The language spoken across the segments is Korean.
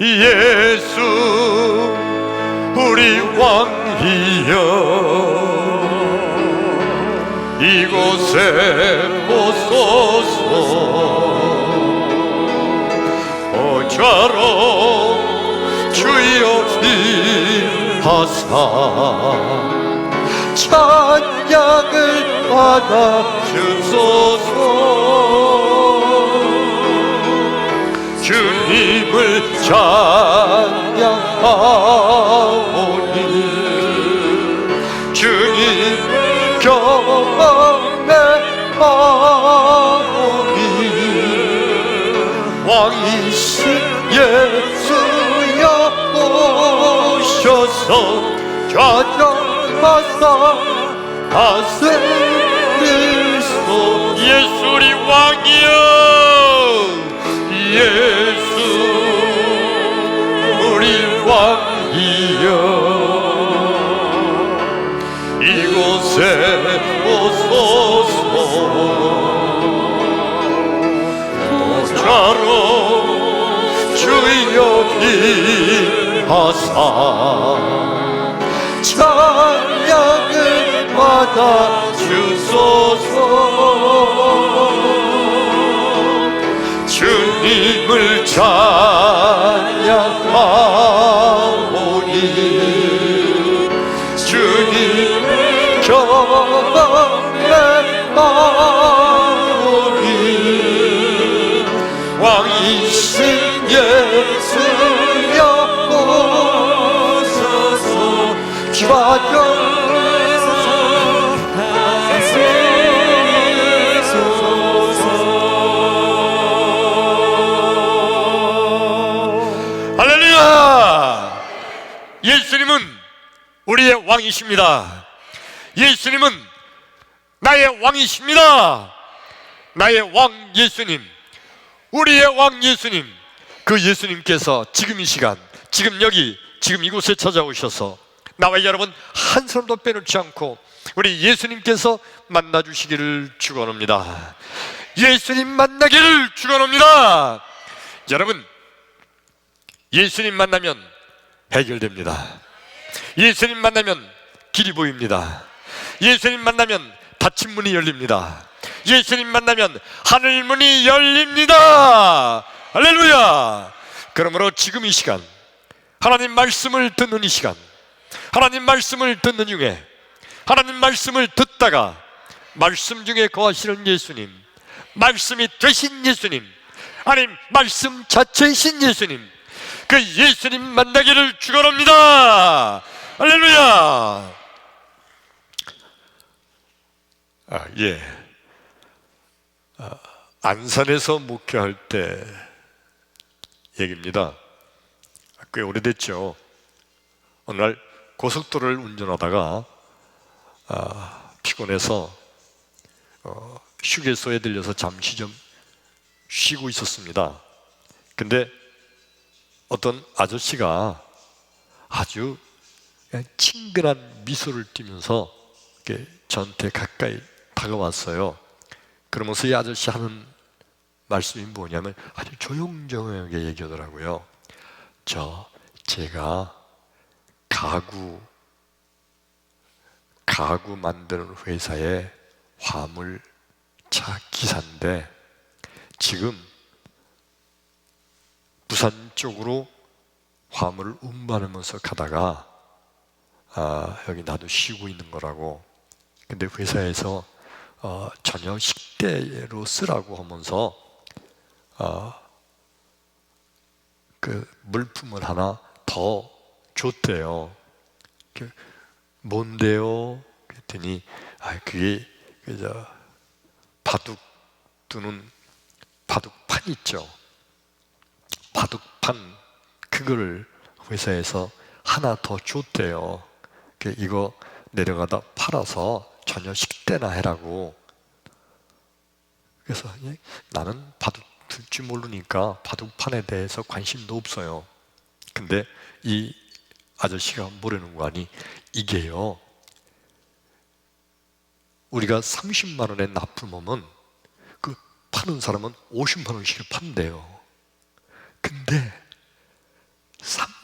예수 우리 왕이여 이곳에 오소서 어자로 주여 임하사 찬양을 받아 주소서 주님을 찬양하오니 주님 경배하오니 왕이신 예수여 오셔서 좌정하사 다스리소 예수 우리 왕이여 예수 우리 왕이여 이곳에 오소서 도자로 주여 임하사 찬양을 받아 주소서 주님을 찬양하오니 주님 경배하오니 왕이신 예수여 오소서 좌정하사 다스리소서 할렐루야! 예수님은 우리의 왕이십니다. 예수님은 나의 왕이십니다. 나의 왕 예수님, 우리의 왕 예수님, 그 예수님께서 지금 이 시간, 지금 여기, 지금 이곳에 찾아오셔서 나와 여러분 한 사람도 빼놓지 않고 우리 예수님께서 만나주시기를 축원합니다. 예수님 만나기를 축원합니다. 여러분, 예수님 만나면 해결됩니다. 예수님 만나면 길이 보입니다. 예수님 만나면 닫힌 문이 열립니다. 예수님 만나면 하늘 문이 열립니다. 할렐루야! 그러므로 지금 이 시간, 하나님 말씀을 듣는 이 시간, 하나님 말씀을 듣는 중에, 하나님 말씀을 듣다가 말씀 중에 거하시는 예수님, 말씀이 되신 예수님, 아니 말씀 자체이신 예수님, 그 예수님 만나기를 축원합니다. 할렐루야! 안산에서 목회할 때 얘기입니다. 꽤 오래됐죠. 어느 날 고속도로를 운전하다가 피곤해서 휴게소에 들려서 잠시 좀 쉬고 있었습니다. 근데 어떤 아저씨가 아주 친근한 미소를 띠면서 이렇게 저한테 가까이 다가왔어요. 그러면서 이 아저씨 하는 말씀이 뭐냐면 아주 조용조용하게 얘기하더라고요. 제가 가구 만드는 회사의 화물차 기사인데 지금 부산 쪽으로 화물을 운반하면서 가다가 여기 나도 쉬고 있는 거라고. 근데 회사에서 저녁 식대로 쓰라고 하면서 그 물품을 하나 더 줬대요. 뭔데요? 그랬더니 그게 바둑 두는 바둑판 있죠. 바둑판 그거를 회사에서 하나 더 줬대요. 이거 내려가다 팔아서 저녁 식대나 해라고. 그래서 나는 바둑 둘 줄 모르니까 바둑판에 대해서 관심도 없어요. 근데 이 아저씨가 뭐라는 거 아니? 이게요, 우리가 30만 원에 납품하면 파는 사람은 50만 원씩을 판대요. 근데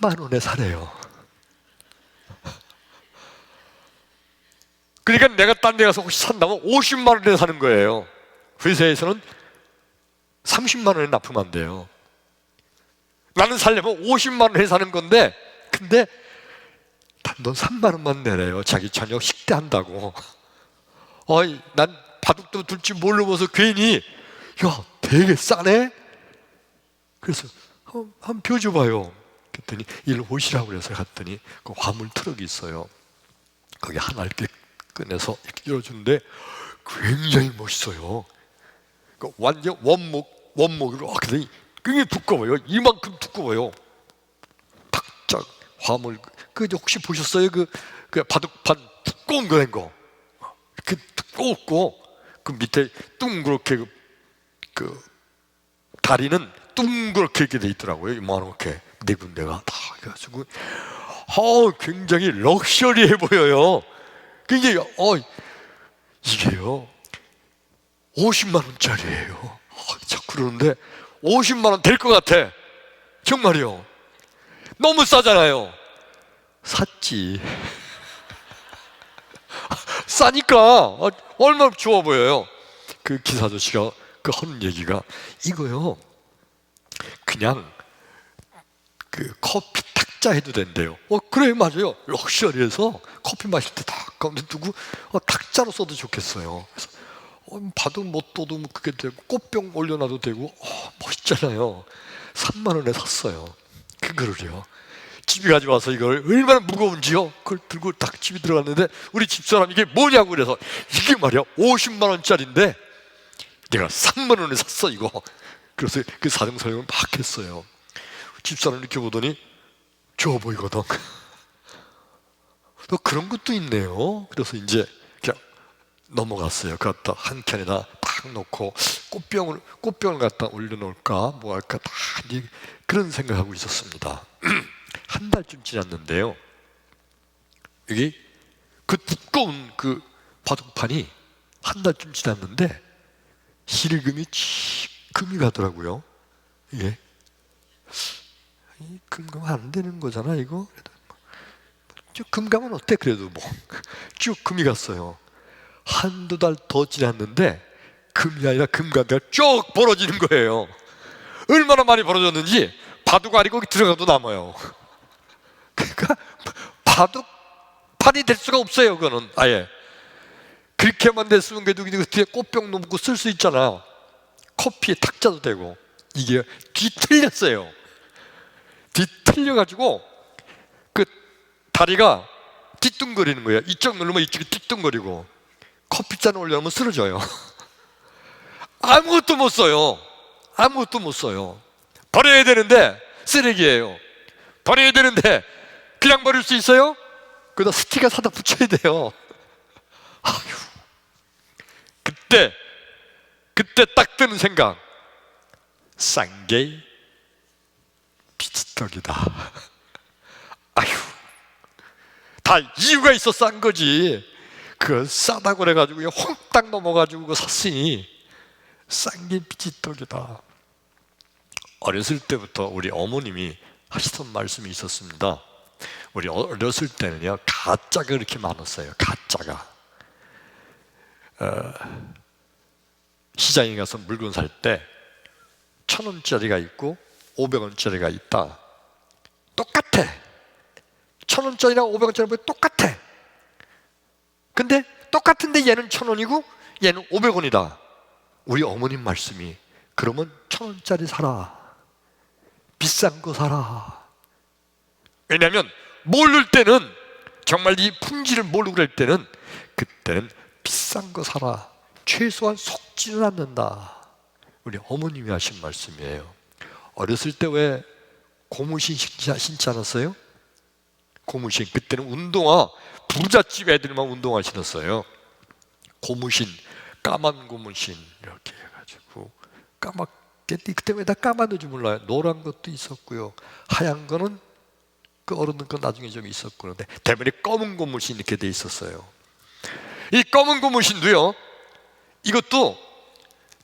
3만 원에 사래요. 그러니까 내가 딴 데 가서 혹시 산다면 50만 원에 사는 거예요. 회사에서는 30만 원에 납품한대요. 나는 살려면 50만 원에 사는 건데, 근데 넌 3만 원만 내래요. 자기 저녁 식대 한다고. 난 바둑도 둘 줄 모르면서 괜히, 야, 되게 싸네? 그래서 한번 펴줘봐요. 그랬더니 일로 오시라고 그래서 갔더니 그 화물 트럭이 있어요. 거기 하나 이렇게 꺼내서 이렇게 열어주는데 굉장히 멋있어요. 완전 원목으로 그랬더니 굉장히 두꺼워요. 이만큼 두꺼워요. 탁자 화물 혹시 보셨어요? 그 바둑판 두꺼운 거 된 거. 그 두껍고 그 밑에 둥그렇게 그 다리는 둥그렇게 이렇게 돼 있더라고요. 이만하게 네 군데가 다 해가지고 굉장히 럭셔리해 보여요. 굉장히 이게요 50만 원짜리예요. 자꾸 그러는데 50만 원 될 것 같아. 정말이요. 너무 싸잖아요. 샀지. 싸니까 얼마나 좋아 보여요. 그 기사 아저씨가 하는 얘기가 이거요, 그냥 그 커피 탁자 해도 된대요. 그래, 맞아요. 럭셔리해서 커피 마실 때 딱 가운데 두고 탁자로 써도 좋겠어요. 그래서 바둑 못 둬도 그게 되고 꽃병 올려놔도 되고 멋있잖아요. 3만 원에 샀어요. 그거를요. 집에 가져와서 이걸 얼마나 무거운지요. 그걸 들고 딱 집에 들어갔는데 우리 집사람 이게 뭐냐고 그래서 이게 말이야 50만 원짜리인데 내가 3만 원에 샀어 이거. 그래서 그 사정 설명을 막 했어요. 집사람 이렇게 보더니 좋아 보이거든. 또 그런 것도 있네요. 그래서 이제 그냥 넘어갔어요. 갖다 한 캔에다 딱 놓고 꽃병을 갖다 올려놓을까 뭐 할까 다 그런 생각하고 있었습니다. 한 달쯤 지났는데요. 여기 그 두꺼운 그 바둑판이 한 달쯤 지났는데 실금이 금이 가더라고요. 이게 금감 안 되는 거잖아 이거. 쭉 금감은 어때? 그래도 뭐 쭉 금이 갔어요. 한두 달 더 지났는데 금이 아니라 금감이 쭉 벌어지는 거예요. 얼마나 많이 벌어졌는지 바둑알이 거기 들어가도 남아요. 그러니까 바둑판이 될 수가 없어요. 그거는 아예 그렇게만 됐으면 그래도 뒤에 꽃병 놓고 쓸 수 있잖아. 커피에 탁자도 되고. 이게 뒤틀렸어요. 뒤틀려가지고 그 다리가 뒤뚱거리는 거예요. 이쪽 누르면 이쪽이 뒤뚱거리고 커피잔 올려놓으면 쓰러져요. 아무것도 못 써요. 아무것도 못 써요. 버려야 되는데 쓰레기예요. 버려야 되는데 그냥 버릴 수 있어요? 그러다 스티커 사다 붙여야 돼요. 아휴. 그때 딱 드는 생각, 싼 게 피지떡이다. 아휴, 다 이유가 있어 싼 거지. 그 싸다고 그래가지고 홀딱 넘어가지고 그거 샀으니 싼 게 피지떡이다. 어렸을 때부터 우리 어머님이 하시던 말씀이 있었습니다. 우리 어렸을 때는요 가짜가 그렇게 많았어요. 가짜가 시장에 가서 물건 살 때 1,000원짜리가 있고 500원짜리가 있다. 똑같아. 1,000원짜리랑 500원짜리 똑같아. 근데 똑같은데 얘는 1,000원이고 얘는 500원이다. 우리 어머님 말씀이 그러면 1,000원짜리 사라. 비싼 거 사라. 왜냐하면 모를 때는 정말 이 품질을 모르고 그럴 때는 그때는 비싼 거 사라. 최소한 속지는 않는다. 우리 어머님이 하신 말씀이에요. 어렸을 때 왜 고무신 신지 않았어요? 고무신. 그때는 운동화 부잣집 애들만 운동화 신었어요. 고무신, 까만 고무신 이렇게 해가지고 까맣게. 그때 왜 다 까만인지 몰라요. 노란 것도 있었고요. 하얀 거는 그 어른들 거 나중에 좀 있었고 그런데 대부분이 검은 고무신 이렇게 돼 있었어요. 이 검은 고무신도요. 이것도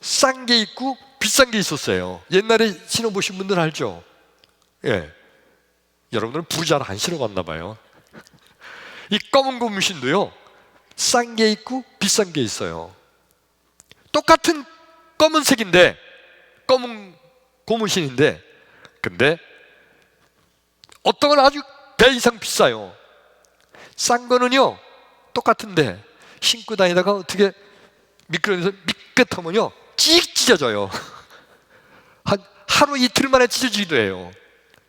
싼 게 있고 비싼 게 있었어요. 옛날에 신어보신 분들 알죠? 예. 여러분들은 불 잘 안 실어봤나 봐요. 이 검은 고무신도요, 싼 게 있고 비싼 게 있어요. 똑같은 검은색인데, 검은 고무신인데, 근데 어떤 건 아주 배 이상 비싸요. 싼 거는요 똑같은데 신고 다니다가 어떻게 미끄러져서 미끄러면요 찍 찢어져요. 한 하루 이틀 만에 찢어지기도 해요.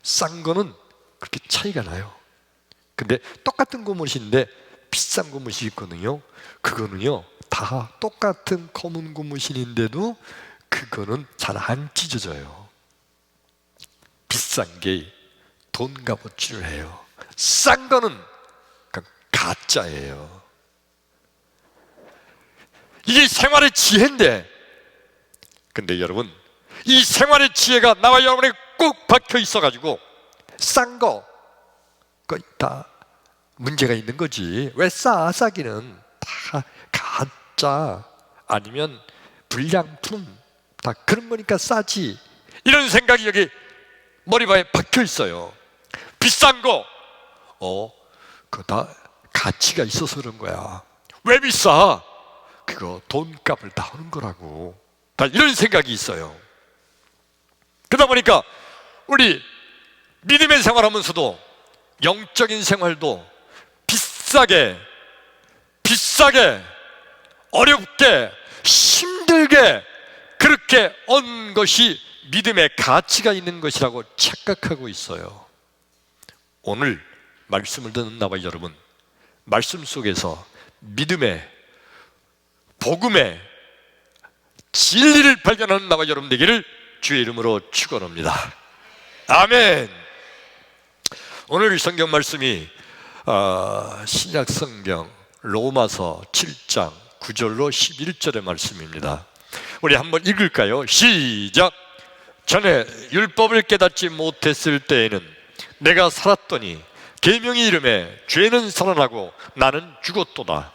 싼 거는 그렇게 차이가 나요. 근데 똑같은 고무신인데 비싼 고무신이 있거든요. 그거는요 다 똑같은 검은 고무신인데도 그거는 잘 안 찢어져요. 비싼 게 돈 값어치를 해요. 싼 거는 그냥 가짜예요. 이게 생활의 지혜인데, 근데 여러분 이 생활의 지혜가 나와 여러분에게 꼭 박혀 있어가지고 싼 거 그거 다 문제가 있는 거지. 왜 싸기는 다 가짜 아니면 불량품 다 그런 거니까 싸지, 이런 생각이 여기 머리바에 박혀 있어요. 비싼 거 그거 다 가치가 있어서 그런 거야. 왜 비싸? 그거 돈값을 다 하는 거라고. 다 이런 생각이 있어요. 그러다 보니까 우리 믿음의 생활하면서도 영적인 생활도 비싸게 어렵게 힘들게 그렇게 얻은 것이 믿음의 가치가 있는 것이라고 착각하고 있어요. 오늘 말씀을 듣는 나와 여러분, 말씀 속에서 믿음의 복음의 진리를 발견하는 나와 여러분 되기를 주의 이름으로 축원합니다. 아멘. 오늘 성경 말씀이 신약 성경 로마서 7장 9절로 11절의 말씀입니다. 우리 한번 읽을까요? 시작. 전에 율법을 깨닫지 못했을 때에는 내가 살았더니 계명이 이름에 죄는 살아나고 나는 죽었도다.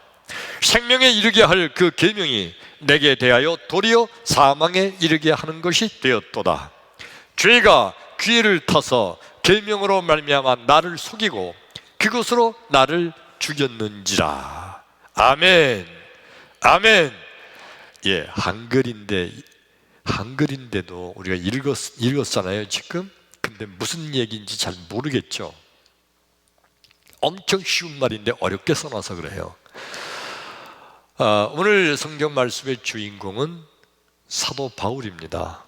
생명에 이르게 할 그 계명이 내게 대하여 도리어 사망에 이르게 하는 것이 되었도다. 죄가 기회를 타서 계명으로 말미암아 나를 속이고 그것으로 나를 죽였는지라. 아멘. 아멘. 예, 한글인데도 우리가 읽었잖아요 지금. 근데 무슨 얘기인지 잘 모르겠죠. 엄청 쉬운 말인데 어렵게 써놔서 그래요. 오늘 성경 말씀의 주인공은 사도 바울입니다.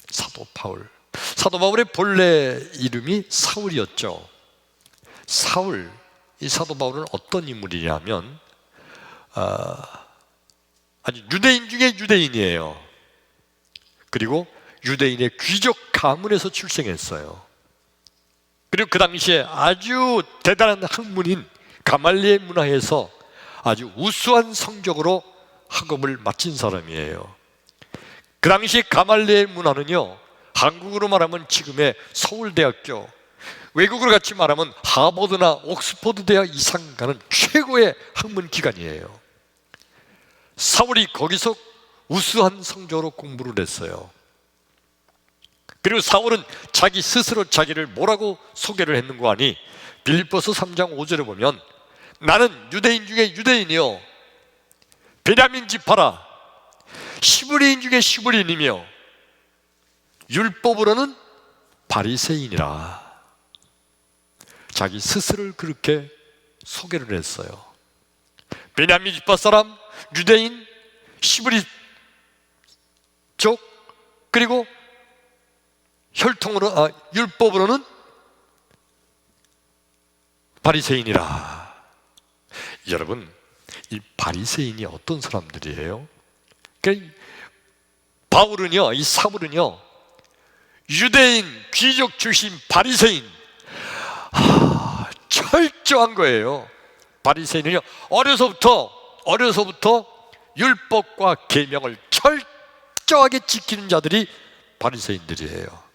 사도 바울의 본래 이름이 사울이었죠. 이 사도 바울은 어떤 인물이냐면 아니 유대인 중에 유대인이에요. 그리고 유대인의 귀족 가문에서 출생했어요. 그리고 그 당시에 아주 대단한 학문인 가말리엘 문화에서 아주 우수한 성적으로 학업을 마친 사람이에요. 그 당시 가말리엘 문화는요, 한국으로 말하면 지금의 서울대학교, 외국으로 같이 말하면 하버드나 옥스퍼드 대학 이상 가는 최고의 학문 기관이에요. 사울이 거기서 우수한 성적으로 공부를 했어요. 그리고 사울은 자기 스스로 자기를 뭐라고 소개를 했는가 하니 빌립보서 3장 5절에 보면 나는 유대인 중에 유대인이요 베냐민 지파라, 시브리인 중에 시브리인이며 율법으로는 바리새인이라. 자기 스스로를 그렇게 소개를 했어요. 베냐민 지파 사람, 유대인, 시브리 쪽, 그리고 혈통으로 율법으로는 바리새인이라. 여러분, 이 바리새인이 어떤 사람들이에요? 그러니까 바울은요, 이 사울은요, 유대인 귀족 출신 바리새인, 철저한 거예요. 바리새인은요, 어려서부터 율법과 계명을 철저하게 지키는 자들이 바리새인들이에요.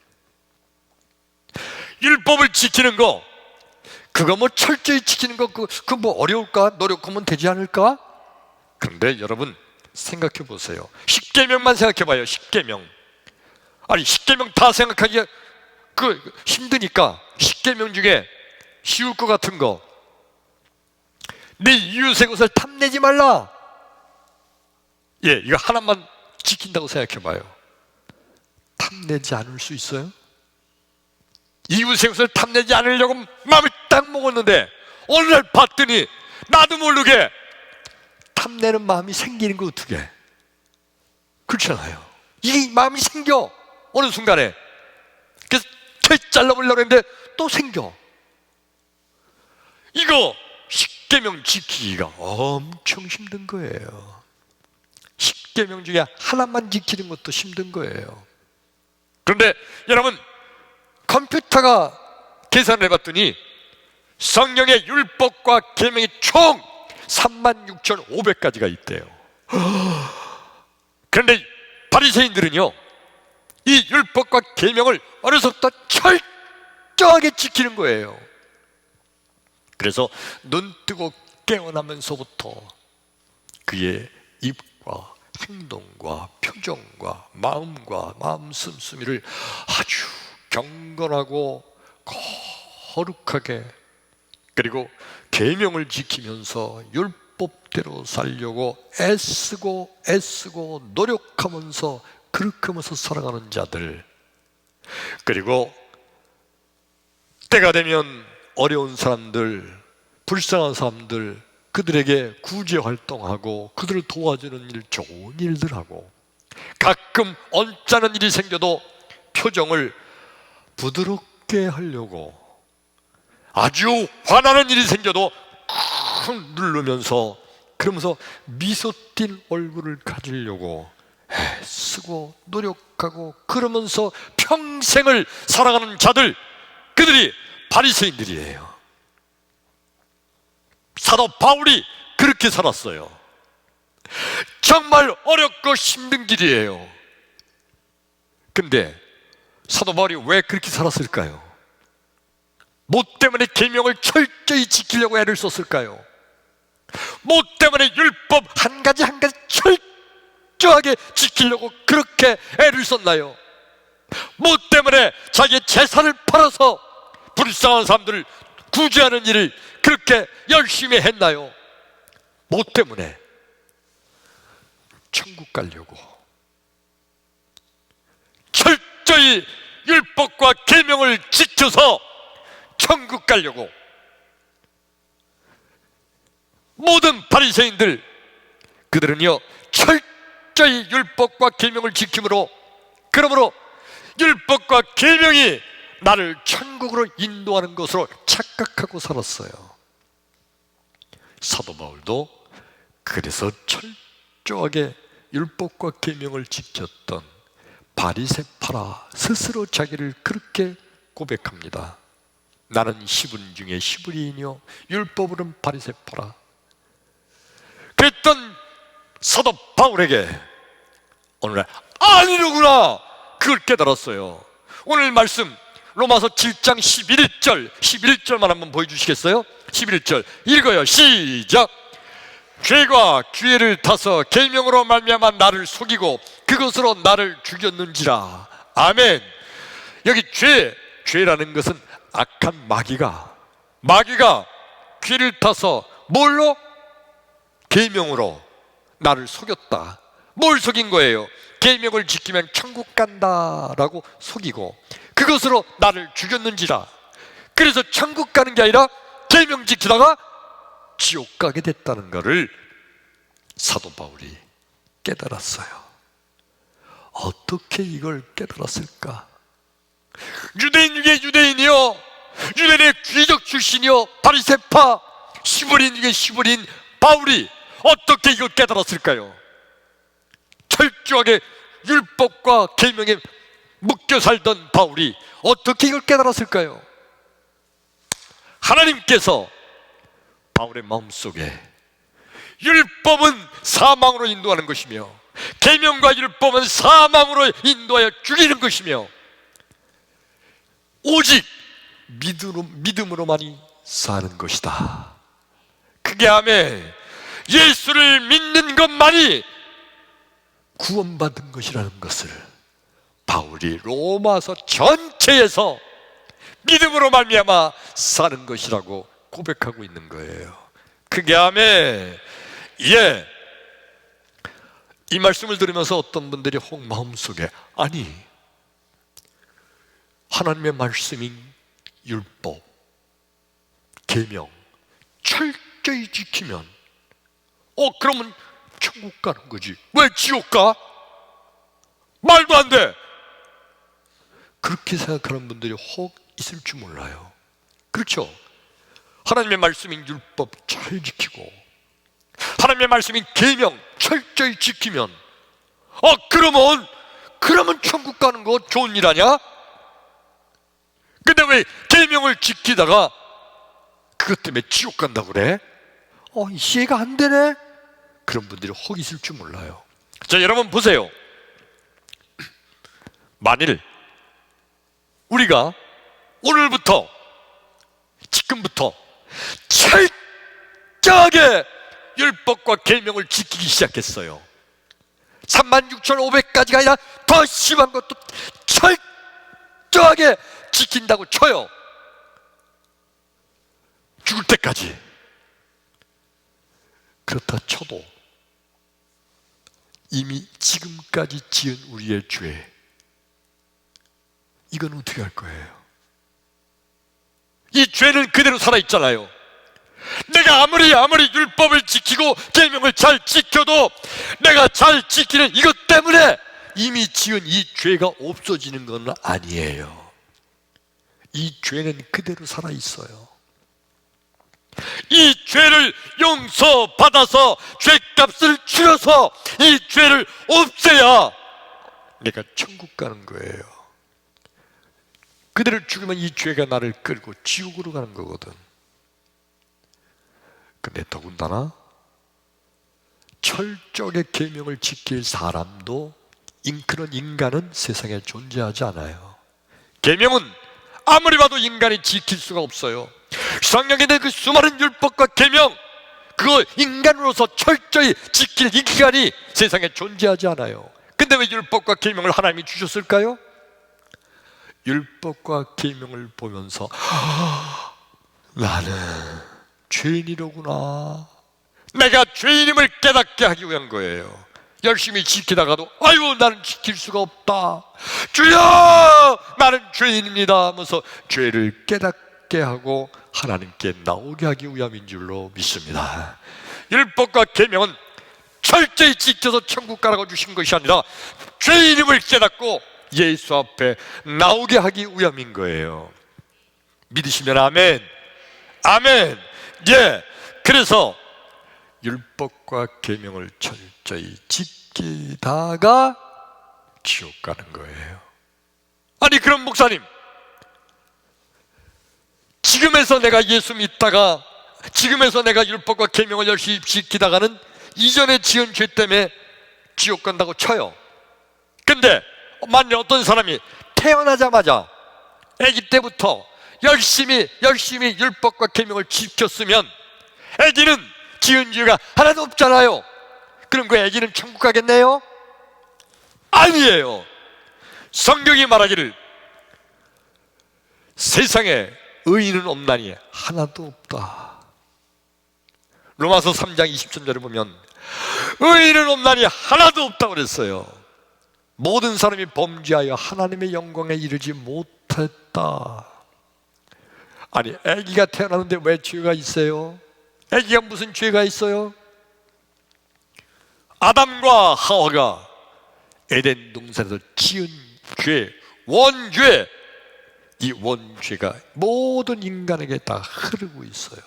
율법을 지키는 거, 그거 뭐 철저히 지키는 거, 그거 뭐 어려울까? 노력하면 되지 않을까? 그런데 여러분 생각해 보세요. 10계명만 생각해 봐요. 10계명. 아니 10계명 다 생각하기가 힘드니까 10계명 중에 쉬울 것 같은 거, 네 이웃의 것을 탐내지 말라. 예, 이거 하나만 지킨다고 생각해 봐요. 탐내지 않을 수 있어요? 이웃의 것을 탐내지 않으려고 마음을 딱 먹었는데 어느 날 봤더니 나도 모르게 탐내는 마음이 생기는 거 어떻게? 그렇잖아요. 이 마음이 생겨 어느 순간에. 그래서 잘라보려고 했는데 또 생겨. 이거 10계명 지키기가 엄청 힘든 거예요. 10계명 중에 하나만 지키는 것도 힘든 거예요. 그런데 여러분, 컴퓨터가 계산을 해봤더니 성령의 율법과 계명이 총 36,500가지가 있대요. 그런데 바리새인들은요, 이 율법과 계명을 어려서부터 철저하게 지키는 거예요. 그래서 눈 뜨고 깨어나면서부터 그의 입과 행동과 표정과 마음과 마음 씀씀이를 아주 경건하고 거룩하게, 그리고 계명을 지키면서 율법대로 살려고 애쓰고 노력하면서 그렇게 하면서 살아가는 자들, 그리고 때가 되면 어려운 사람들, 불쌍한 사람들, 그들에게 구제 활동하고 그들을 도와주는 일, 좋은 일들 하고, 가끔 언짢은 일이 생겨도 표정을 부드럽게 하려고, 아주 화나는 일이 생겨도 꾹 누르면서, 그러면서 미소 띤 얼굴을 가지려고 애쓰고 노력하고 그러면서 평생을 살아가는 자들, 그들이 바리새인들이에요. 사도 바울이 그렇게 살았어요. 정말 어렵고 힘든 길이에요. 근데 사도 바울이 왜 그렇게 살았을까요? 뭐 때문에 계명을 철저히 지키려고 애를 썼을까요? 뭐 때문에 율법 한 가지 한 가지 철저하게 지키려고 그렇게 애를 썼나요? 뭐 때문에 자기의 재산을 팔아서 불쌍한 사람들을 구제하는 일을 그렇게 열심히 했나요? 뭐 때문에? 천국 가려고. 철저히 율법과 계명을 지켜서 천국 가려고. 모든 바리새인들, 그들은요 철저히 율법과 계명을 지킴으로, 그러므로 율법과 계명이 나를 천국으로 인도하는 것으로 착각하고 살았어요. 사도 바울도 그래서 철저하게 율법과 계명을 지켰던 바리새파라 스스로 자기를 그렇게 고백합니다. 나는 시분 중에 시브리이뇨 율법으로는 바리새파라. 그랬던 사도 바울에게 어느 날 아니로구나, 그걸 깨달았어요. 오늘 말씀 로마서 7장 11절만 한번 보여주시겠어요? 11절 읽어요. 시작. 죄가 기회를 타서 계명으로 말미암아 나를 속이고 그것으로 나를 죽였는지라. 아멘. 여기 죄라는 것은 악한 마귀가 기회를 타서 뭘로? 계명으로 나를 속였다. 뭘 속인 거예요? 계명을 지키면 천국 간다라고 속이고 그것으로 나를 죽였는지라. 그래서 천국 가는 게 아니라 계명 지키다가 지옥 가게 됐다는 것을 사도 바울이 깨달았어요. 어떻게 이걸 깨달았을까? 유대인 중에 유대인이요, 유대인의 귀족 출신이요, 바리새파 시브린 중에 시브린 바울이 어떻게 이걸 깨달았을까요? 철저하게 율법과 계명에 묶여 살던 바울이 어떻게 이걸 깨달았을까요? 하나님께서 바울의 마음속에 율법은 사망으로 인도하는 것이며 계명과 율법은 사망으로 인도하여 죽이는 것이며 오직 믿음으로만이 사는 것이다. 그게 아멘. 예수를 믿는 것만이 구원받은 것이라는 것을 바울이 로마서 전체에서 믿음으로 말미암아 사는 것이라고 고백하고 있는 거예요. 그게 아멘. 예. 이 말씀을 들으면서 어떤 분들이 혹 마음속에, 아니, 하나님의 말씀인 율법, 계명 철저히 지키면 그러면 천국 가는 거지, 왜 지옥 가? 말도 안 돼. 그렇게 생각하는 분들이 혹 있을 줄 몰라요. 그렇죠? 하나님의 말씀인 율법 잘 지키고 하나님의 말씀인 계명 철저히 지키면 그러면 천국 가는 거 좋은 일 아니야? 근데 왜 계명을 지키다가 그것 때문에 지옥 간다고 그래? 이해가 안 되네? 그런 분들이 혹 있을 줄 몰라요. 자, 여러분 보세요. 만일 우리가 오늘부터, 지금부터 철저하게 율법과 계명을 지키기 시작했어요. 36,500가지가 아니라 더 심한 것도 철저하게 지킨다고 쳐요. 죽을 때까지. 그렇다 쳐도 이미 지금까지 지은 우리의 죄, 이건 어떻게 할 거예요? 이 죄는 그대로 살아있잖아요. 내가 아무리 율법을 지키고 계명을 잘 지켜도 내가 잘 지키는 이것 때문에 이미 지은 이 죄가 없어지는 건 아니에요. 이 죄는 그대로 살아있어요. 이 죄를 용서받아서 죄값을 치러서 이 죄를 없애야 내가 천국 가는 거예요. 그대로 죽으면 이 죄가 나를 끌고 지옥으로 가는 거거든. 근데 더군다나 철저하게 계명을 지킬 사람도, 그런 인간은 세상에 존재하지 않아요. 계명은 아무리 봐도 인간이 지킬 수가 없어요. 성경에 대한 그 수많은 율법과 계명, 그거 인간으로서 철저히 지킬 인간이 세상에 존재하지 않아요. 근데 왜 율법과 계명을 하나님이 주셨을까요? 율법과 계명을 보면서 나는 죄인이로구나, 내가 죄인임을 깨닫게 하기 위한 거예요. 열심히 지키다가도 나는 지킬 수가 없다, 주여 나는 죄인입니다 하면서 죄를 깨닫게 하고 하나님께 나오게 하기 위함인 줄로 믿습니다. 율법과 계명은 철저히 지켜서 천국 가라고 주신 것이 아니라 죄인임을 깨닫고 예수 앞에 나오게 하기 위함인 거예요. 믿으시면 아멘. 아멘. 예. 그래서 율법과 계명을 철저히 지키다가 지옥 가는 거예요. 아니, 그럼 목사님, 지금에서 내가 예수 믿다가, 지금에서 내가 율법과 계명을 열심히 지키다가는 이전에 지은 죄 때문에 지옥 간다고 쳐요. 근데 만약 어떤 사람이 태어나자마자 아기 때부터 열심히 율법과 계명을 지켰으면 아기는 지은 죄가 하나도 없잖아요. 그럼 그 아기는 천국 가겠네요? 아니에요. 성경이 말하기를 세상에 의인은 없나니 하나도 없다. 로마서 3장 20절을 보면 의인은 없나니 하나도 없다고 그랬어요. 모든 사람이 범죄하여 하나님의 영광에 이르지 못했다. 아니, 아기가 태어났는데 왜 죄가 있어요? 아기가 무슨 죄가 있어요? 아담과 하와가 에덴 동산에서 지은 죄, 원죄, 이 원죄가 모든 인간에게 다 흐르고 있어요.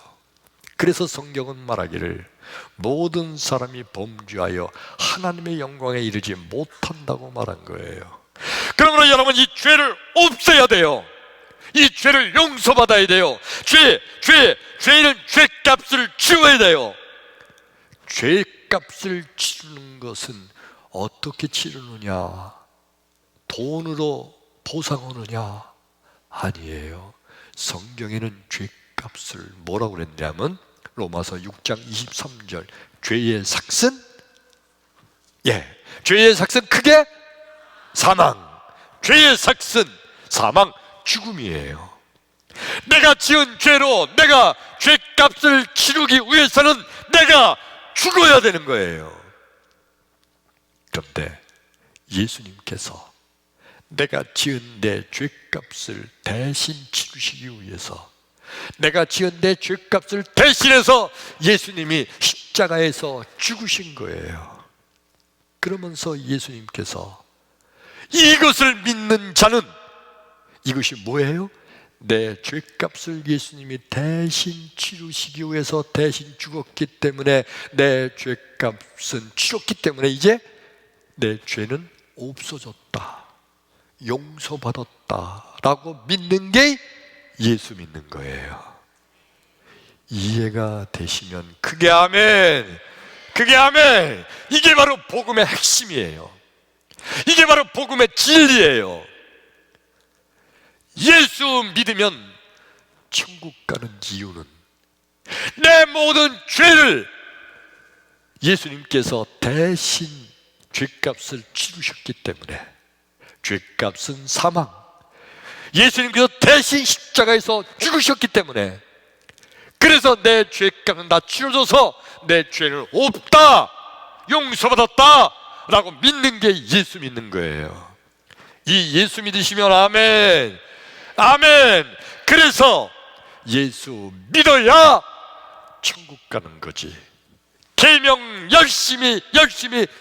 그래서 성경은 말하기를 모든 사람이 범죄하여 하나님의 영광에 이르지 못한다고 말한 거예요. 그러므로 여러분, 이 죄를 없애야 돼요. 이 죄를 용서받아야 돼요. 죄는 죄값을 치러야 돼요. 죄값을 치르는 것은 어떻게 치르느냐? 돈으로 보상하느냐? 아니에요. 성경에는 죄값을 뭐라고 그랬냐면 로마서 6장 23절, 죄의 삭은, 죄의 삭은 크게 사망, 죄의 삭슨 사망 죽음이에요. 내가 지은 죄로 내가 죄값을 치르기 위해서는 내가 죽어야 되는 거예요. 그런데 예수님께서 내가 지은 내 죄값을 대신 치르시기 위해서, 내가 지은 내 죄값을 대신해서 예수님이 십자가에서 죽으신 거예요. 그러면서 예수님께서 이것을 믿는 자는, 이것이 뭐예요? 내 죄값을 예수님이 대신 치르시기 위해서 대신 죽었기 때문에, 내 죄값은 치렀기 때문에 이제 내 죄는 없어졌다, 용서받았다 라고 믿는 게 예수 믿는 거예요. 이해가 되시면 그게 아멘, 그게 아멘. 이게 바로 복음의 핵심이에요. 이게 바로 복음의 진리예요. 예수 믿으면 천국 가는 이유는 내 모든 죄를 예수님께서 대신 죄값을 치르셨기 때문에, 죄값은 사망, 예수님께서 대신 십자가에서 죽으셨기 때문에, 그래서 내 죄값은 다 치러져서 내 죄는 없다, 용서받았다 라고 믿는 게 예수 믿는 거예요. 이 예수 믿으시면 아멘, 아멘. 그래서 예수 믿어야 천국 가는 거지. 계명 열심히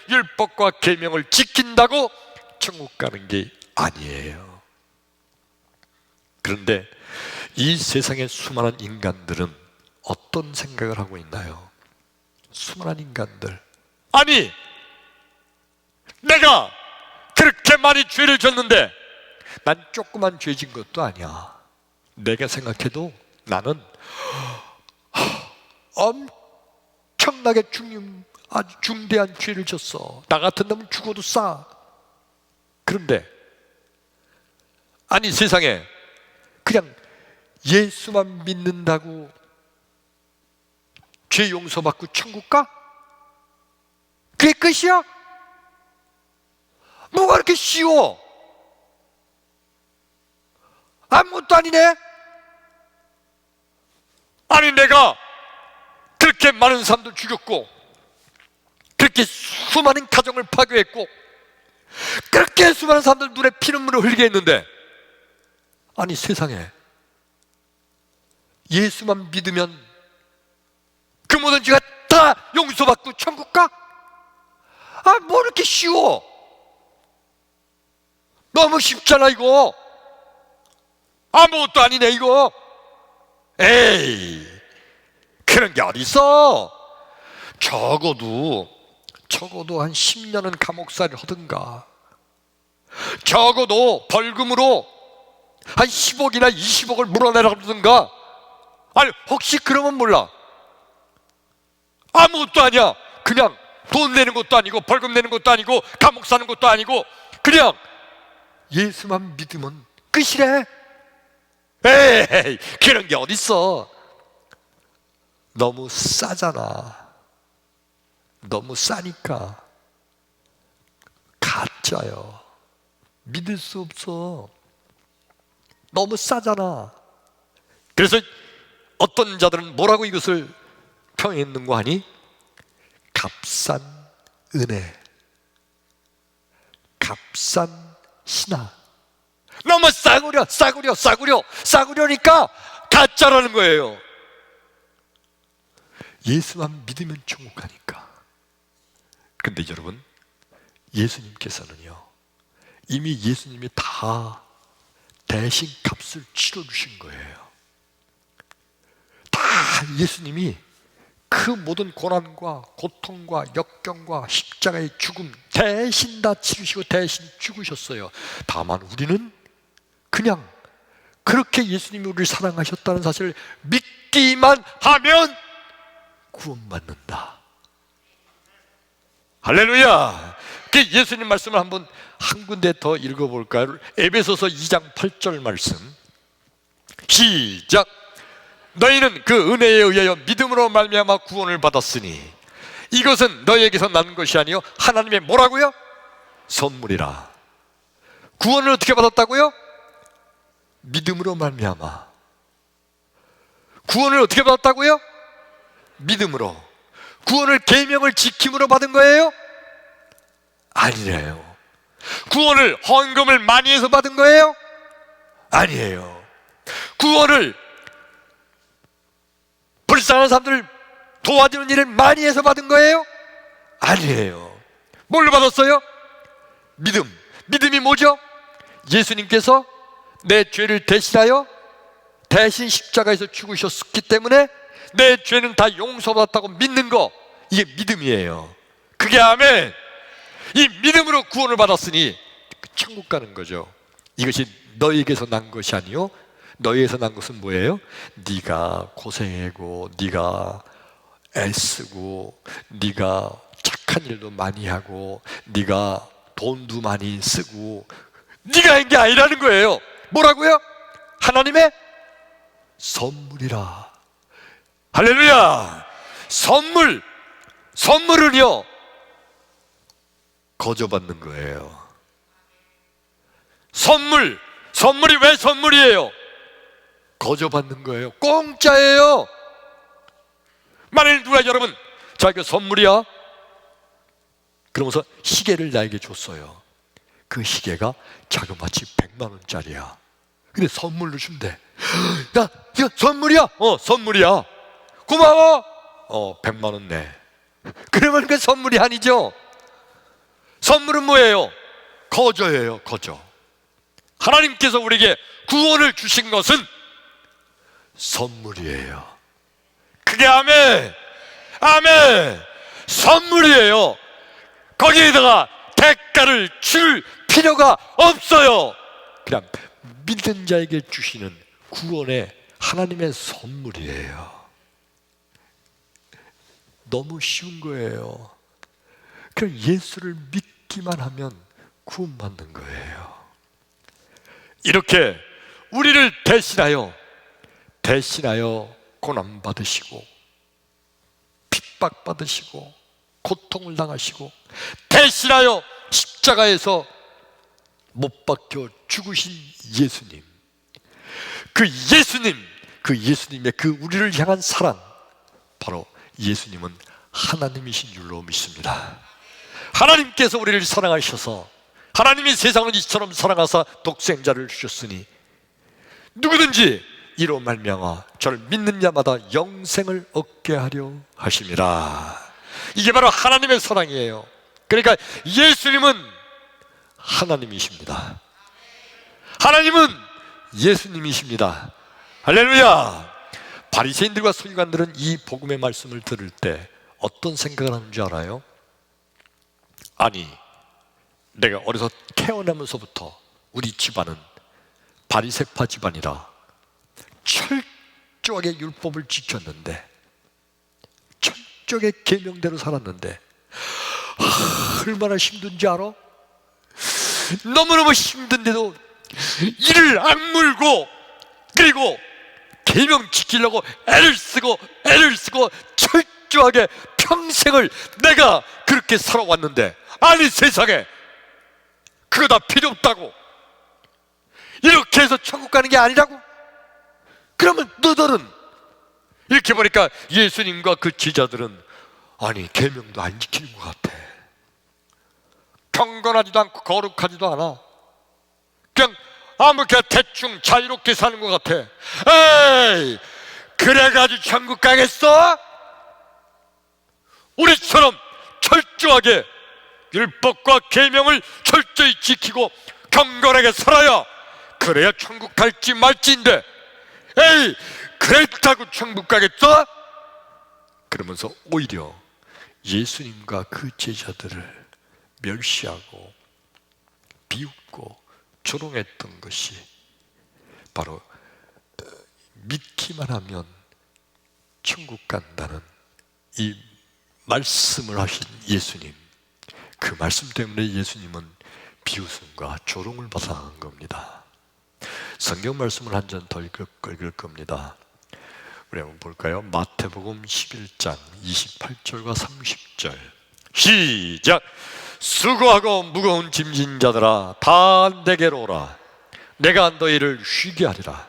율법과 계명을 지킨다고 천국 가는 게 아니에요. 그런데 이 세상의 수많은 인간들은 어떤 생각을 하고 있나요? 수많은 인간들, 아니 내가 그렇게 많이 죄를 졌는데 난 조그만 죄 진 것도 아니야. 내가 생각해도 나는 엄청나게 아주 중대한 죄를 졌어. 나 같은 놈은 죽어도 싸. 그런데 아니 세상에 그냥 예수만 믿는다고 죄 용서받고 천국 가? 그게 끝이야? 뭐가 그렇게 쉬워? 아무것도 아니네. 아니 내가 그렇게 많은 사람들 죽였고, 그렇게 수많은 가정을 파괴했고, 그렇게 수많은 사람들 눈에 피눈물을 흘리게 했는데, 아니 세상에 예수만 믿으면 그 모든 죄가 다 용서받고 천국 가? 아, 뭐 이렇게 쉬워? 너무 쉽잖아 이거. 아무것도 아니네 이거. 에이, 그런 게 어딨어. 적어도 한 10년은 감옥살이를 하든가, 적어도 벌금으로 한 10억이나 20억을 물어내라 그러든가. 아니 혹시 그러면 몰라, 아무것도 아니야. 그냥 돈 내는 것도 아니고 벌금 내는 것도 아니고 감옥 사는 것도 아니고 그냥 예수만 믿으면 끝이래. 에이, 그런 게 어딨어. 너무 싸잖아. 너무 싸니까 가짜요. 믿을 수 없어. 너무 싸잖아. 그래서 어떤 자들은 뭐라고 이것을 평했는고 하니? 값싼 은혜, 값싼 신앙. 너무 싸구려니까 가짜라는 거예요. 예수만 믿으면 천국 가니까. 근데 여러분, 예수님께서는요, 이미 예수님이 다 대신 값을 치러주신 거예요. 다 예수님이 그 모든 고난과 고통과 역경과 십자가의 죽음 대신 다 치르시고 대신 죽으셨어요. 다만 우리는 그냥 그렇게 예수님이 우리를 사랑하셨다는 사실을 믿기만 하면 구원받는다. 할렐루야. 그 예수님 말씀을 한번 한 군데 더 읽어볼까요? 에베소서 2장 8절 말씀 시작. 너희는 그 은혜에 의하여 믿음으로 말미암아 구원을 받았으니 이것은 너희에게서 난 것이 아니요 하나님의 뭐라고요? 선물이라. 구원을 어떻게 받았다고요? 믿음으로 말미암아. 구원을 어떻게 받았다고요? 믿음으로. 구원을 계명을 지킴으로 받은 거예요? 아니래요. 구원을 헌금을 많이 해서 받은 거예요? 아니에요. 구원을 불쌍한 사람들을 도와주는 일을 많이 해서 받은 거예요? 아니에요. 뭘로 받았어요? 믿음. 믿음이 뭐죠? 예수님께서 내 죄를 대신하여 대신 십자가에서 죽으셨기 때문에 내 죄는 다 용서받았다고 믿는 거, 이게 믿음이에요. 그게 아멘. 이 믿음으로 구원을 받았으니 천국 가는 거죠. 이것이 너에게서 난 것이 아니요, 너에게서 난 것은 뭐예요? 네가 고생하고 네가 애쓰고 네가 착한 일도 많이 하고 네가 돈도 많이 쓰고 네가 한 게 아니라는 거예요. 뭐라고요? 하나님의 선물이라. 할렐루야. 선물은요 거저받는 거예요. 선물이 왜 선물이에요? 거저받는 거예요. 공짜예요. 만일 누가 여러분, 자 이거 선물이야, 그러면서 시계를 나에게 줬어요. 그 시계가 자그마치 100만 원짜리야. 근데 선물로 준대. 야, 이거 선물이야? 선물이야. 고마워. 100만 원 내. 그러면 그 선물이 아니죠. 선물은 뭐예요? 거저예요. 거저. 하나님께서 우리에게 구원을 주신 것은 선물이에요. 그게 아멘. 선물이에요. 거기에다가 대가를 줄 필요가 없어요. 그냥 믿는 자에게 주시는 구원의 하나님의 선물이에요. 너무 쉬운 거예요. 그냥 예수를 믿기만 하면 구원받는 거예요. 이렇게 우리를 대신하여 고난받으시고 핍박받으시고 고통을 당하시고 대신하여 십자가에서 못 박혀 죽으신 예수님, 그 예수님의 그 우리를 향한 사랑, 바로 예수님은 하나님이신 줄로 믿습니다. 하나님께서 우리를 사랑하셔서 하나님이 세상을 이처럼 사랑하사 독생자를 주셨으니 누구든지 이로 말미암아 저를 믿는 자마다 영생을 얻게 하려 하심이라. 이게 바로 하나님의 사랑이에요. 그러니까 예수님은 하나님이십니다. 하나님은 예수님이십니다. 할렐루야. 바리새인들과 서기관들은 이 복음의 말씀을 들을 때 어떤 생각을 하는 줄 알아요? 아니, 내가 어려서 태어나면서부터 우리 집안은 바리새파 집안이라 철저하게 율법을 지켰는데, 철저하게 계명대로 살았는데 얼마나 힘든지 알아? 너무너무 힘든데도 이를 악물고, 그리고 계명 지키려고 애를 쓰고 철저하게 평생을 내가 그렇게 살아왔는데, 아니 세상에 그거 다 필요 없다고, 이렇게 해서 천국 가는 게 아니라고? 그러면 너들은, 이렇게 보니까 예수님과 그 제자들은 아니 계명도 안 지키는 것 같아. 경건하지도 않고 거룩하지도 않아. 그냥 아무렇게 대충 자유롭게 사는 것 같아. 에이, 그래가지고 천국 가겠어? 우리처럼 철저하게 율법과 계명을 철저히 지키고 경건하게 살아야, 그래야 천국 갈지 말지인데, 에이, 그랬다고 천국 가겠어? 그러면서 오히려 예수님과 그 제자들을 멸시하고 비웃고 조롱했던 것이 바로 믿기만 하면 천국 간다는 이 말씀을 하신 예수님, 그 말씀 때문에 예수님은 비웃음과 조롱을 받아간 겁니다. 성경 말씀을 한 전 더 읽을 겁니다. 우리 한번 볼까요? 마태복음 11장 28절과 30절 시작. 수고하고 무거운 짐진 자들아 다 내게로 오라. 내가 너희를 쉬게 하리라.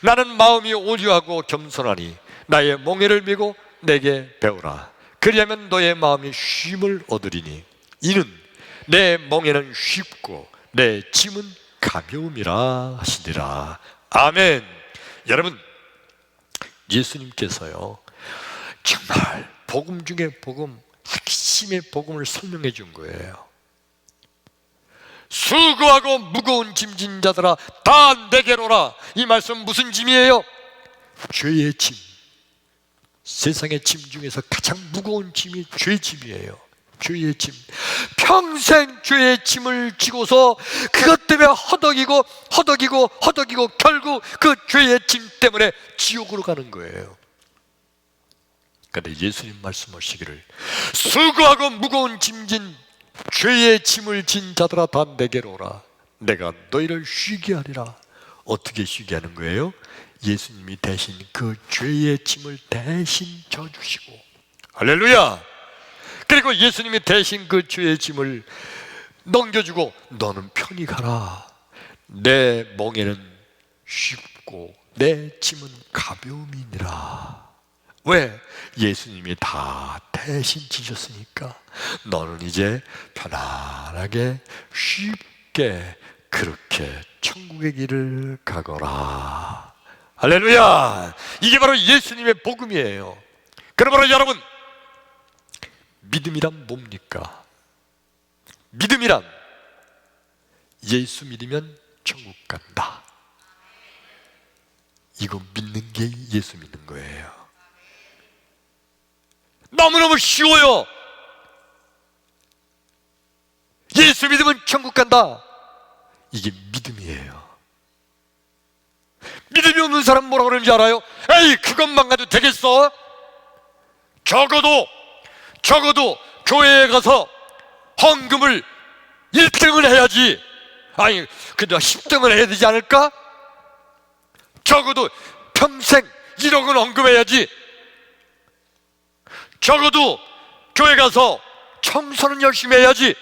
나는 마음이 온유하고 겸손하니 나의 멍에를 메고 내게 배우라. 그리하면 너의 마음이 쉼을 얻으리니 이는 내 멍에는 쉽고 내 짐은 가벼움이라 하시니라. 아멘. 여러분, 예수님께서요 정말 복음 중에 복음, 핵심의 복음을 설명해 준 거예요. 수고하고 무거운 짐진 자들아 다 내게로 오라. 이 말씀 무슨 짐이에요? 죄의 짐. 세상의 짐 중에서 가장 무거운 짐이 죄의 짐이에요. 죄의 짐. 평생 죄의 짐을 지고서 그것 때문에 허덕이고 결국 그 죄의 짐 때문에 지옥으로 가는 거예요. 그런데 예수님 말씀하시기를 수고하고 무거운 짐진 죄의 짐을 진 자들아 다 내게로 오라. 내가 너희를 쉬게 하리라. 어떻게 쉬게 하는 거예요? 예수님이 대신 그 죄의 짐을 대신 져주시고, 할렐루야. 그리고 예수님이 대신 그 죄의 짐을 넘겨주고 너는 편히 가라. 내 멍에는 쉽고 내 짐은 가벼움이니라. 왜? 예수님이 다 대신 지셨으니까 너는 이제 편안하게 쉽게 그렇게 천국의 길을 가거라. 할렐루야. 이게 바로 예수님의 복음이에요. 그러므로 여러분, 믿음이란 뭡니까? 믿음이란 예수 믿으면 천국 간다. 이거 믿는 게 예수 믿는 거예요. 너무너무 쉬워요. 예수 믿으면 천국 간다. 이게 믿음이에요. 믿음이 없는 사람 뭐라고 그러는지 알아요? 에이, 그것만 가도 되겠어? 적어도 교회에 가서 헌금을 1등을 해야지. 아니, 그래도 10등을 해야 되지 않을까? 적어도 평생 1억은 헌금해야지. 적어도 교회 가서 청소는 열심히 해야지.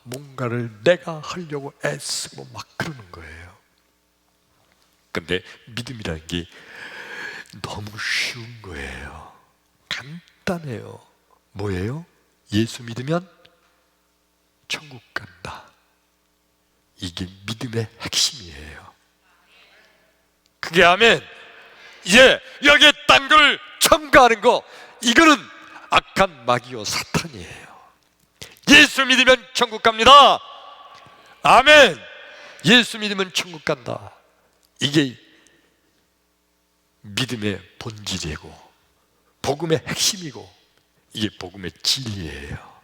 뭔가를 내가 하려고 애쓰고 막 그러는 거예요. 근데 믿음이라는 게 너무 쉬운 거예요. 간단해요. 뭐예요? 예수 믿으면 천국 간다. 이게 믿음의 핵심이에요. 그게 아멘. 이제 여기에 딴 걸 첨가하는 거, 이거는 악한 마귀요 사탄이에요. 예수 믿으면 천국 갑니다. 아멘. 예수 믿으면 천국 간다. 이게 믿음의 본질이고 복음의 핵심이고 이게 복음의 진리예요.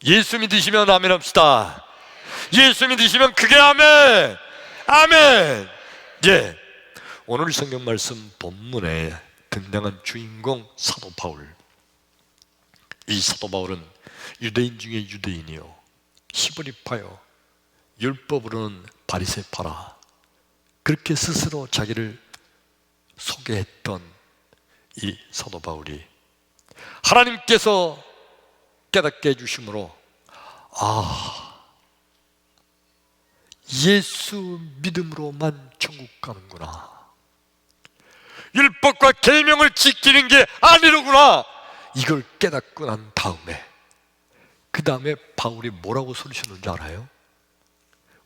예수 믿으시면 아멘 합시다. 예수 믿으시면 그게 아멘. 아멘. 예. 오늘 성경 말씀 본문에 등장한 주인공 사도 바울. 이 사도 바울은 유대인 중에 유대인이요, 시브리파요, 율법으로는 바리새파라, 그렇게 스스로 자기를 소개했던 이 사도 바울이 하나님께서 깨닫게 해주심으로 예수 믿음으로만 천국 가는구나, 율법과 계명을 지키는 게 아니로구나, 이걸 깨닫고 난 다음에 그 다음에 바울이 뭐라고 소리쳤는지 알아요?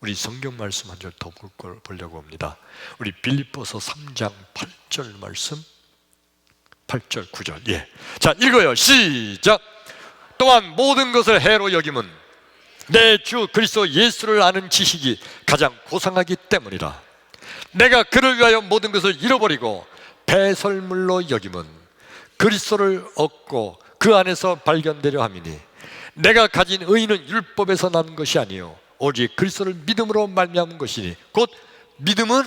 우리 성경 말씀 한 절 더 보려고 합니다. 우리 빌립보서 3장 8절 말씀, 8절 9절. 예. 자, 읽어요. 시작. 또한 모든 것을 해로 여김은 내 주 그리스도 예수를 아는 지식이 가장 고상하기 때문이라. 내가 그를 위하여 모든 것을 잃어버리고 배설물로 여김은 그리스도를 얻고 그 안에서 발견되려 함이니, 내가 가진 의는 율법에서 난 것이 아니요 오직 그리스도를 믿음으로 말미암은 것이니 곧 믿음은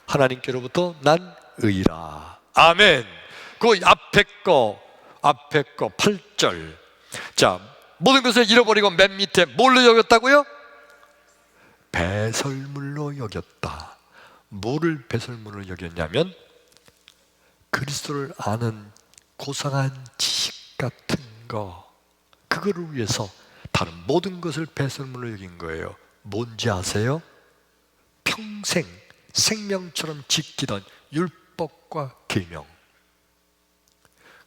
하나님께로부터 난 의라. 아멘. 그 앞에 거 8절. 자, 모든 것을 잃어버리고 맨 밑에 뭘로 여겼다고요? 배설물로 여겼다. 뭐를 배설물로 여겼냐면 그리스도를 아는 고상한 지식 같은 거, 그거를 위해서 다른 모든 것을 배설물로 여긴 거예요. 뭔지 아세요? 평생 생명처럼 지키던 율법과 계명,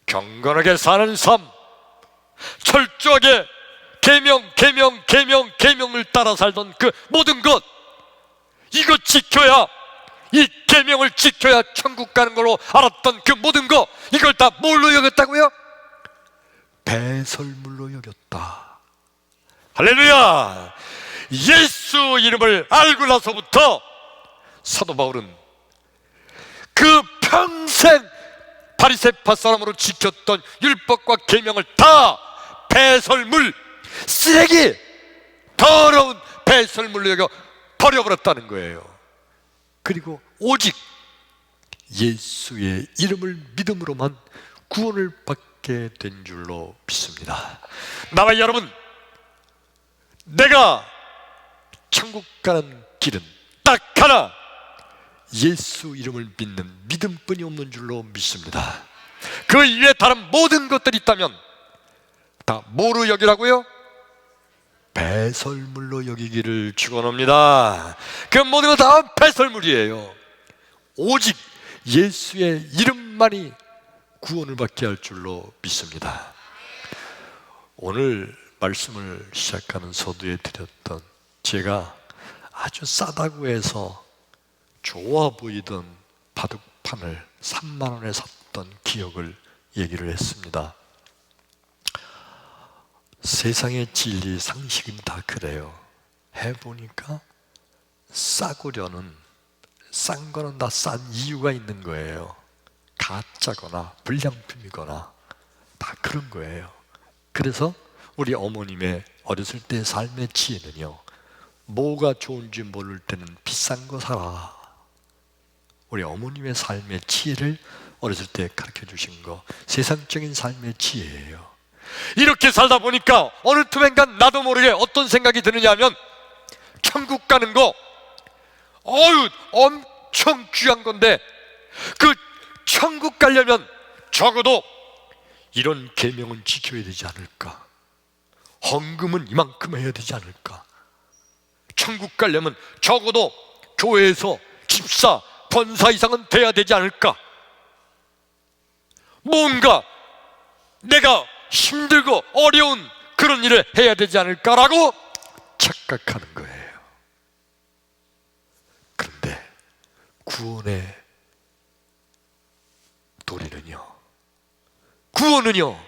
경건하게 사는 삶, 철저하게 계명을 따라 살던 그 모든 것, 이거 지켜야, 이 계명을 지켜야 천국 가는 걸로 알았던 그 모든 것, 이걸 다 뭘로 여겼다고요? 배설물로 여겼다. 할렐루야! 예수 이름을 알고 나서부터 사도 바울은 그 평생 바리새파 사람으로 지켰던 율법과 계명을 다 배설물, 쓰레기, 더러운 배설물로 여겨 버려버렸다는 거예요. 그리고 오직 예수의 이름을 믿음으로만 구원을 받게 된 줄로 믿습니다. 나와 여러분, 내가 천국 가는 길은 딱 하나, 예수 이름을 믿는 믿음뿐이 없는 줄로 믿습니다. 그 이외에 다른 모든 것들이 있다면 다 뭐로 여기라고요? 배설물로 여기기를 축원합니다. 그 모든 것 다 배설물이에요. 오직 예수의 이름만이 구원을 받게 할 줄로 믿습니다. 오늘 말씀을 시작하는 서두에 드렸던, 제가 아주 싸다고 해서 좋아 보이던 바둑판을 3만 원에 샀던 기억을 얘기를 했습니다. 세상의 진리, 상식은 다 그래요. 해보니까 싸구려는, 싼 거는 다 싼 이유가 있는 거예요. 가짜거나 불량품이거나 다 그런 거예요. 그래서 우리 어머님의 어렸을 때 삶의 지혜는요, 뭐가 좋은지 모를 때는 비싼 거 사라. 우리 어머님의 삶의 지혜를 어렸을 때 가르쳐 주신 거, 세상적인 삶의 지혜예요. 이렇게 살다 보니까 어느 틈엔간 나도 모르게 어떤 생각이 드느냐 하면, 천국 가는 거 엄청 귀한 건데, 그 천국 가려면 적어도 이런 계명은 지켜야 되지 않을까, 헌금은 이만큼 해야 되지 않을까, 천국 가려면 적어도 교회에서 집사, 권사 이상은 돼야 되지 않을까, 뭔가 내가 힘들고 어려운 그런 일을 해야 되지 않을까라고 착각하는 거예요. 그런데 구원의 도리는요, 구원은요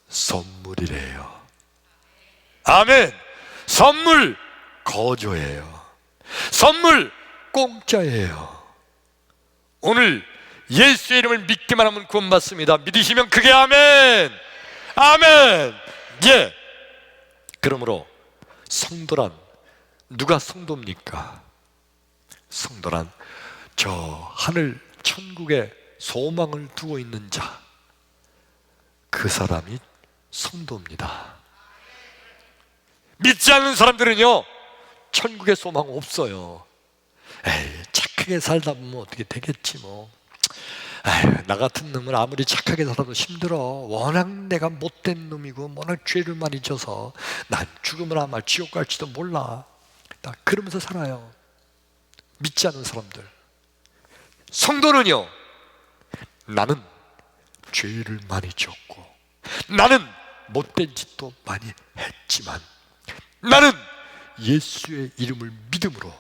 선물이래요. 아멘. 선물 거저예요. 선물 공짜예요. 오늘 예수의 이름을 믿기만 하면 구원받습니다. 믿으시면 크게 아멘. 아멘. 예. 그러므로 성도란, 누가 성도입니까? 성도란 저 하늘 천국에 소망을 두고 있는 자, 그 사람이 성도입니다. 믿지 않는 사람들은요 천국에 소망 없어요. 에이, 착하게 살다 보면 어떻게 되겠지 뭐. 에이, 나 같은 놈은 아무리 착하게 살아도 힘들어. 워낙 내가 못된 놈이고 워낙 죄를 많이 져서 난 죽으면 아마 지옥 갈지도 몰라. 나 그러면서 살아요. 믿지 않는 사람들. 성도는요, 나는 죄를 많이 졌고 나는 못된 짓도 많이 했지만 나는 예수의 이름을 믿음으로,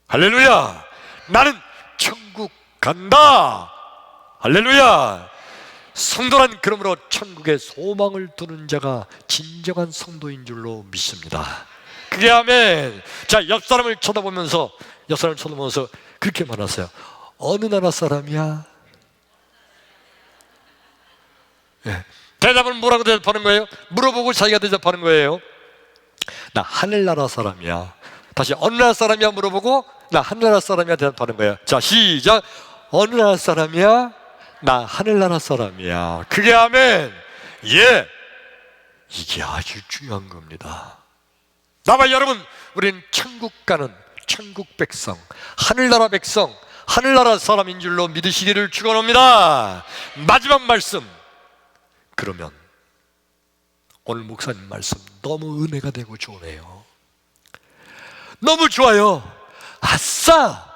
할렐루야, 나는 천국 간다. 할렐루야. 성도란 그러므로 천국에 소망을 두는 자가 진정한 성도인 줄로 믿습니다. 그게 아멘. 자, 옆 사람을 쳐다보면서 그렇게 말하세요. 어느 나라 사람이야? 예. 대답은 뭐라고 대답하는 거예요? 물어보고 자기가 대답하는 거예요. 나 하늘나라 사람이야. 다시 어느 나라 사람이야 물어보고 나 하늘나라 사람이야 대답하는 거예요. 자, 시작. 어느 나라 사람이야? 나 하늘나라 사람이야. 그게 아멘. 예. 이게 아주 중요한 겁니다. 나와 여러분, 우리는 천국 가는 천국 백성, 하늘나라 백성, 하늘나라 사람인 줄로 믿으시기를 축원합니다. 마지막 말씀, 그러면 오늘 목사님 말씀 너무 은혜가 되고 좋으네요. 너무 좋아요. 아싸!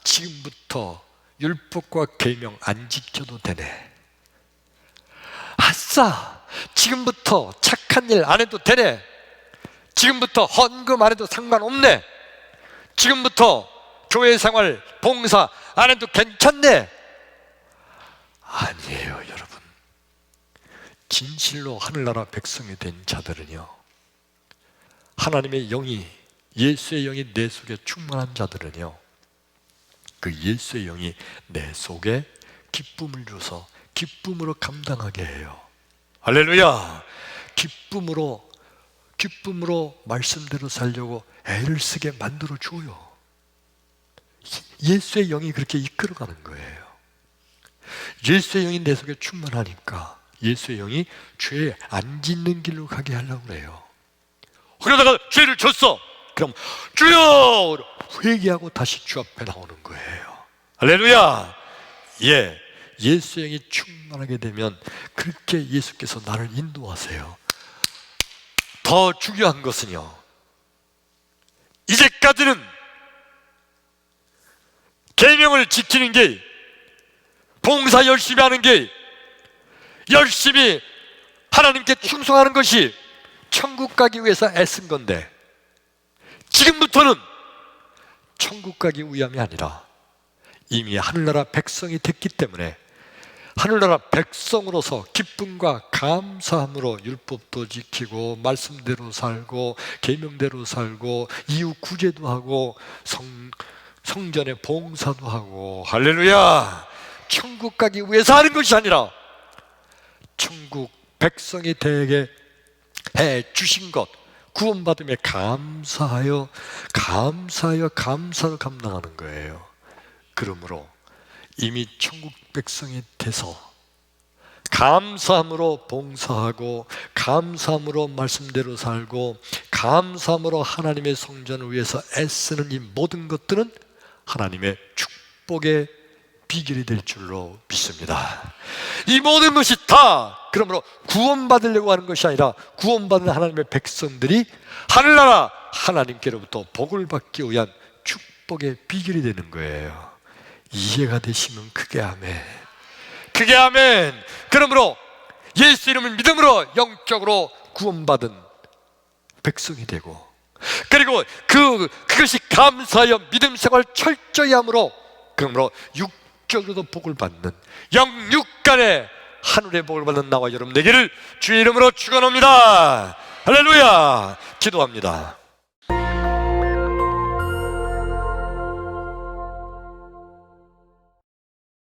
지금부터 율법과 계명 안 지켜도 되네. 아싸! 지금부터 착한 일 안 해도 되네. 지금부터 헌금 안 해도 상관없네. 지금부터 교회 생활, 봉사 안 해도 괜찮네. 아니에요, 여러분. 진실로 하늘나라 백성이 된 자들은요, 하나님의 영이, 예수의 영이 내 속에 충만한 자들은요, 그 예수의 영이 내 속에 기쁨을 줘서 기쁨으로 감당하게 해요. 할렐루야! 기쁨으로 말씀대로 살려고 애를 쓰게 만들어 줘요. 예수의 영이 그렇게 이끌어가는 거예요. 예수의 영이 내 속에 충만하니까 예수의 영이 죄 안 짓는 길로 가게 하려고 그래요. 그러다가 죄를 졌어. 그럼 주여! 회개하고 다시 주 앞에 나오는 거예요. 할렐루야! 예, 예수의 영이 충만하게 되면 그렇게 예수께서 나를 인도하세요. 더 중요한 것은요, 이제까지는 계명을 지키는 게, 봉사 열심히 하는 게, 열심히 하나님께 충성하는 것이 천국 가기 위해서 애쓴 건데, 지금부터는 천국 가기 위함이 아니라 이미 하늘나라 백성이 됐기 때문에 하늘나라 백성으로서 기쁨과 감사함으로 율법도 지키고 말씀대로 살고 계명대로 살고 이웃 구제도 하고 성전에 봉사도 하고, 할렐루야! 천국 가기 위해서 하는 것이 아니라 천국 백성이 되게 해 주신 것, 구원받음에 감사하여 감사로 감당하는 거예요. 그러므로 이미 천국 백성이 돼서 감사함으로 봉사하고 감사함으로 말씀대로 살고 감사함으로 하나님의 성전을 위해서 애쓰는 이 모든 것들은 하나님의 축복의 비결이 될 줄로 믿습니다. 이 모든 것이 다 그러므로 구원받으려고 하는 것이 아니라 구원받은 하나님의 백성들이 하늘나라 하나님께로부터 복을 받기 위한 축복의 비결이 되는 거예요. 이해가 되시면 크게 아멘. 크게 아멘. 그러므로 예수 이름을 믿음으로 영적으로 구원받은 백성이 되고, 그리고 그것이 감사하여 믿음 생활 철저히 함으로, 그러므로 육적으로도 복을 받는, 영육간에 하늘의 복을 받는 나와 여러분 되기를 주의 이름으로 축원합니다. 할렐루야. 기도합니다.